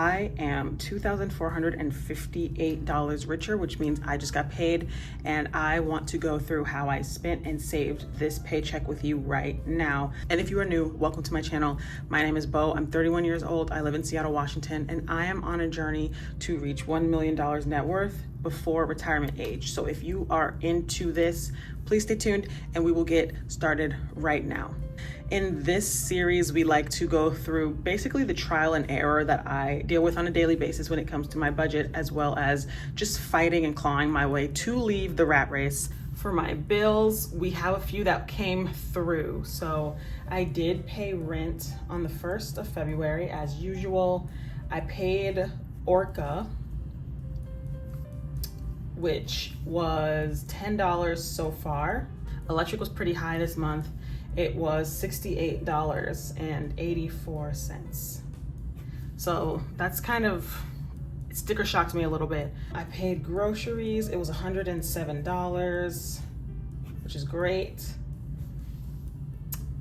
I am $2,458 richer, which means I just got paid, and I want to go through how I spent and saved this paycheck with you right now. And if you are new, welcome to my channel. My name is Bo. I'm 31 years old. I live in Seattle, Washington, and I am on a journey to reach $1 million net worth before retirement age. So if you are into this, please stay tuned and we will get started right now. In this series, we like to go through basically the trial and error that I deal with on a daily basis when it comes to my budget, as well as just fighting and clawing my way to leave the rat race. For my bills, we have a few that came through. So I did pay rent on the 1st of February as usual. I paid Orca, which was $10 so far. Electric was pretty high this month. It was $68.84. So that's kind of, it sticker shocked me a little bit. I paid groceries, it was $107, which is great.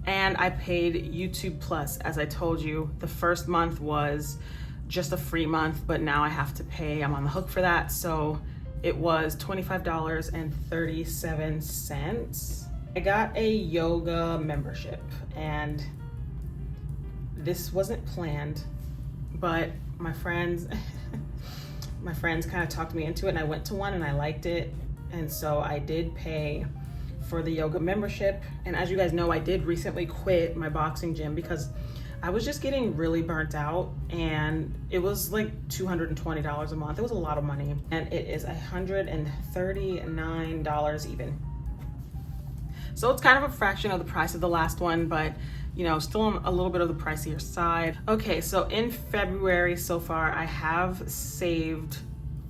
And I paid YouTube Plus. As I told you, the first month was just a free month, but now I have to pay, I'm on the hook for that. So it was $25.37. I got a yoga membership, and this wasn't planned, but my friends kind of talked me into it, and I went to one and I liked it. And so I did pay for the yoga membership. And as you guys know, I did recently quit my boxing gym because I was just getting really burnt out, and it was like $220 a month. It was a lot of money, and it is $139 even. So it's kind of a fraction of the price of the last one, but you know, still on a little bit of the pricier side. Okay, so in February so far, I have saved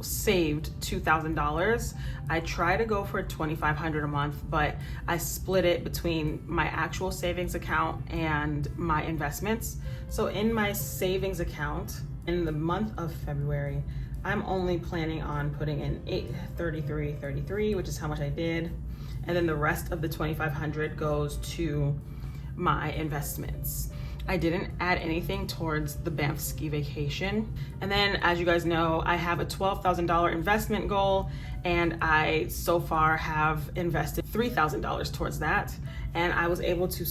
$2,000. I try to go for $2,500 a month, but I split it between my actual savings account and my investments. So in my savings account, in the month of February, I'm only planning on putting in $833.33, which is how much I did. And then the rest of the $2,500 goes to my investments. I didn't add anything towards the Banff ski vacation. And then, as you guys know, I have a $12,000 investment goal, and I so far have invested $3,000 towards that. And I was able to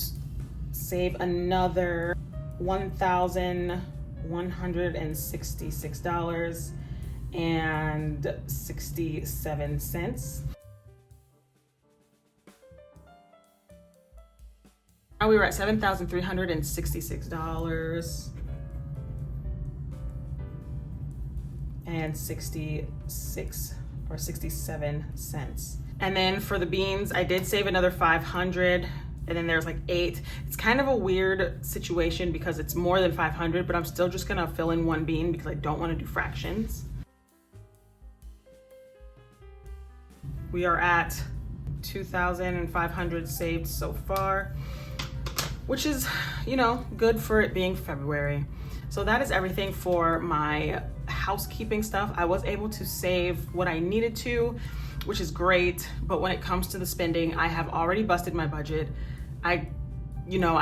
save another $1,166.67. Now we were at $7,366 and 67 cents. And then for the beans, I did save another 500, and then there's like 8. It's kind of a weird situation because it's more than 500, but I'm still just gonna fill in one bean because I don't want to do fractions. We are at 2,500 saved so far, which is, you know, good for it being February. So that is everything for my housekeeping stuff. I was able to save what I needed to, which is great. But when it comes to the spending, I have already busted my budget. I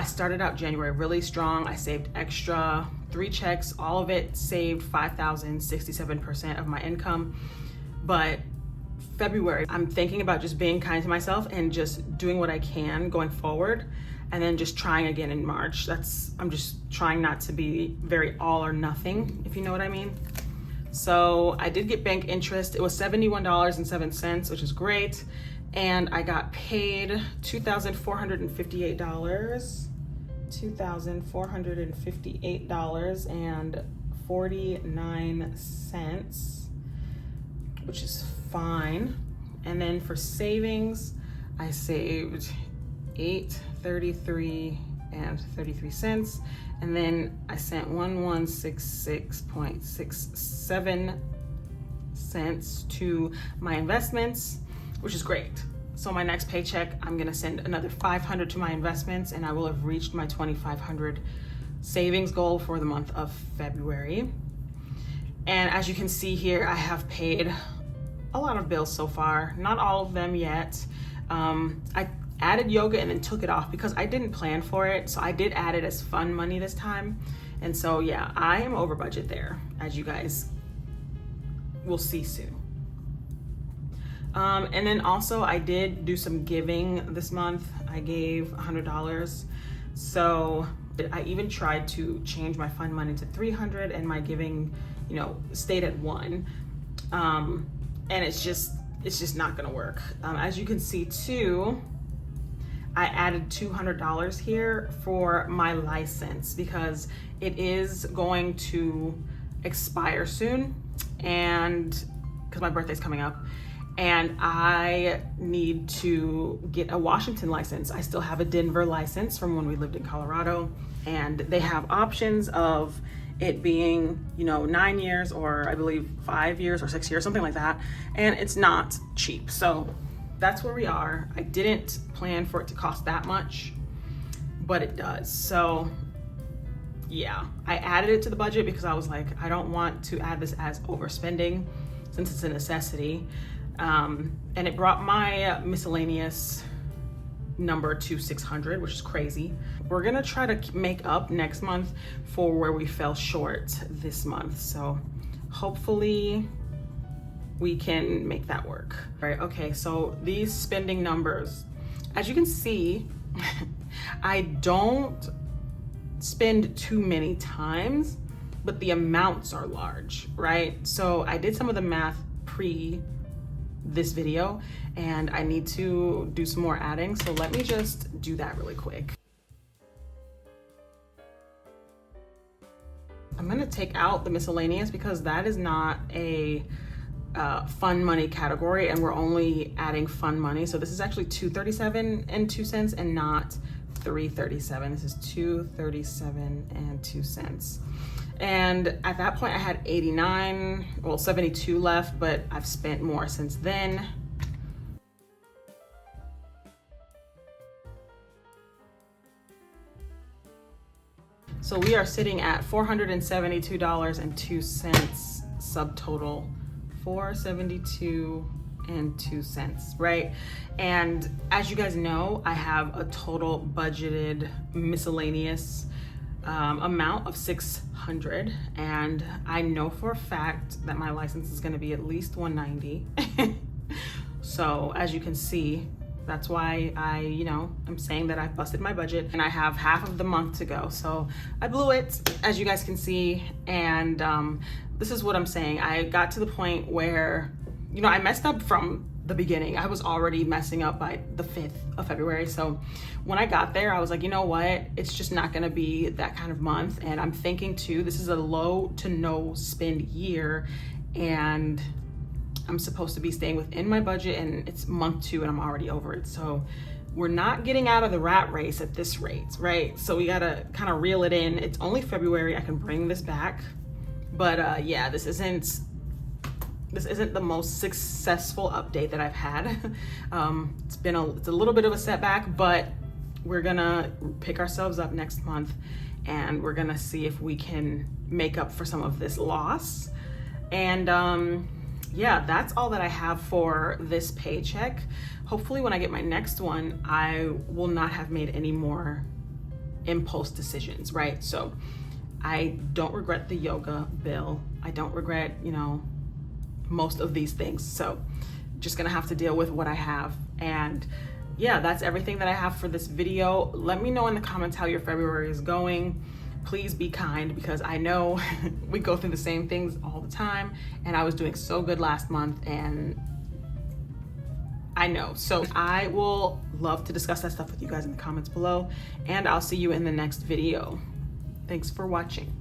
started out January really strong. I saved extra 3 checks, all of it saved 5,067% of my income. But February, I'm thinking about just being kind to myself and just doing what I can going forward, and then just trying again in March. I'm just trying not to be very all or nothing, if you know what I mean. So I did get bank interest. It was $71.07, which is great. And I got paid $2,458.49, which is fine. And then for savings, I saved $833.33, and then I sent $1,166.67 to my investments, which is great. So my next paycheck, I'm gonna send another $500 to my investments, and I will have reached my $2,500 savings goal for the month of February. And as you can see here, I have paid a lot of bills so far, not all of them yet. I added yoga and then took it off because I didn't plan for it. So I did add it as fun money this time. And so yeah, I am over budget there, as you guys will see soon. And then also I did do some giving this month. I gave $100. So I even tried to change my fund money to $300 and my giving, you know, stayed at $1. And it's just not gonna work. As you can see too, I added $200 here for my license because it is going to expire soon, and because my birthday's coming up, and I need to get a Washington license. I still have a Denver license from when we lived in Colorado, and they have options of it being, you know, 9 years, or I believe 5 years or 6 years, something like that. And it's not cheap. So that's where we are. I didn't plan for it to cost that much, but it does. So yeah, I added it to the budget because I was like, I don't want to add this as overspending since it's a necessity. And it brought my miscellaneous number to 600, which is crazy. We're gonna try to make up next month for where we fell short this month. So hopefully we can make that work. All right, okay, so these spending numbers, as you can see, I don't spend too many times, but the amounts are large, right? So I did some of the math pre this video and I need to do some more adding. So let me just do that really quick. I'm gonna take out the miscellaneous because that is not a fun money category, and we're only adding fun money. So this is actually $237.02 and not $337. This is $237.02. And at that point I had 72 left, but I've spent more since then. So we are sitting at $472.02 subtotal, $472.02, right? And as you guys know, I have a total budgeted miscellaneous amount of $600, and I know for a fact that my license is going to be at least $190. So as you can see, that's why I'm saying that I've busted my budget and I have half of the month to go. So I blew it, as you guys can see. And this is what I'm saying. I got to the point where, I messed up from the beginning. I was already messing up by the 5th of February. So when I got there, I was like, you know what? It's just not gonna be that kind of month. And I'm thinking too, this is a low to no spend year, and I'm supposed to be staying within my budget, and it's month 2 and I'm already over it. So we're not getting out of the rat race at this rate, right? So we gotta kind of reel it in. It's only February, I can bring this back. But yeah, this isn't the most successful update that I've had. It's a little bit of a setback, but we're gonna pick ourselves up next month and we're gonna see if we can make up for some of this loss. And yeah, that's all that I have for this paycheck. Hopefully when I get my next one, I will not have made any more impulse decisions, right? So I don't regret the yoga bill. I don't regret, most of these things. So just gonna have to deal with what I have. And yeah, that's everything that I have for this video. Let me know in the comments how your February is going. Please be kind, because I know we go through the same things all the time, and I was doing so good last month, and I know. So I will love to discuss that stuff with you guys in the comments below, and I'll see you in the next video. Thanks for watching.